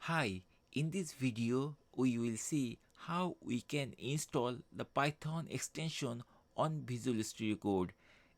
Hi, in this video we will see how we can install the Python extension on Visual Studio Code.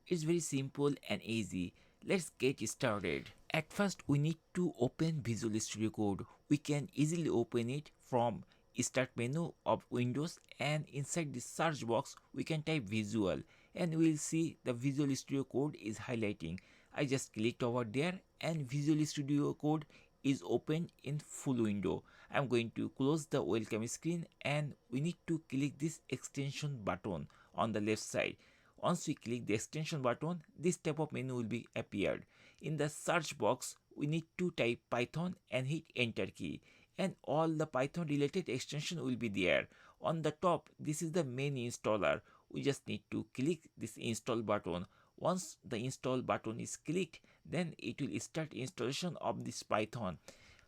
It's very simple and easy. Let's get started. At first we need to open Visual Studio Code. We can easily open it from Start menu of Windows, and inside the search box we can type Visual and we will see the Visual Studio Code is highlighting. I just clicked over there and Visual Studio Code is open in full window. I'm going to close the welcome screen and we need to click this extension button on the left side. Once we click the extension button, this type of menu will be appeared. In the search box, we need to type Python and hit enter key, and all the Python related extension will be there. On the top, this is the main installer. We just need to click this install button. Once the install button is clicked, then it will start installation of this Python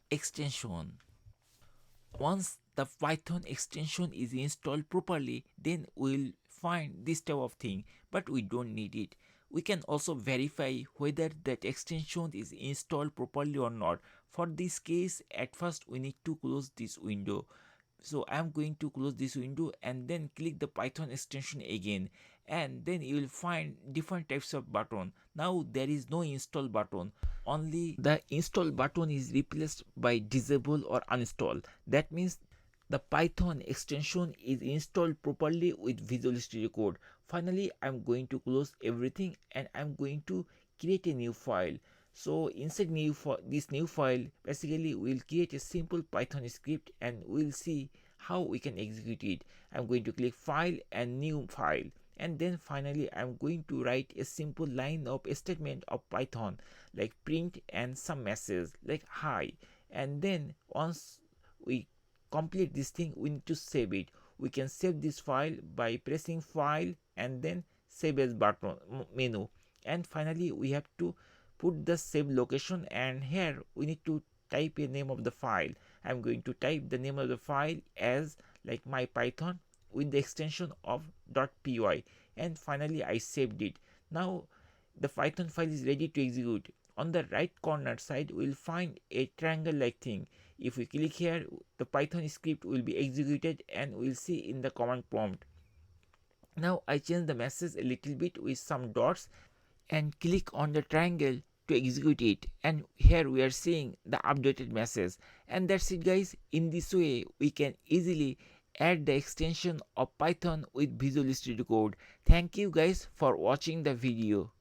extension. Once the Python extension is installed properly, then we'll find this type of thing, but we don't need it. We can also verify whether that extension is installed properly or not. For this case, at first we need to close this window. So I'm going to close this window and then click the Python extension again, and then you will find different types of button. Now there is no install button, only the install button is replaced by disable or uninstall. That means the Python extension is installed properly with Visual Studio Code. Finally, I'm going to close everything and I'm going to create a new file. So inside this new file, basically we'll create a simple Python script and we'll see how we can execute it. I'm going to click file and new file, and then finally I'm going to write a simple line of a statement of Python like print and some message like hi, and then once we complete this thing, we need to save it. We can save this file by pressing file and then save as button menu, and finally we have to put the save location, and here we need to type a name of the file. I'm going to type the name of the file as like my Python with the extension of .py, and finally I saved it. Now the Python file is ready to execute. On the right corner side we will find a triangle like thing. If we click here, the Python script will be executed and we'll see in the command prompt. Now I change the message a little bit with some dots and click on the triangle to execute it, and here we are seeing the updated message. And that's it guys. In this way we can easily add the extension of Python with Visual Studio Code. Thank you guys for watching the video.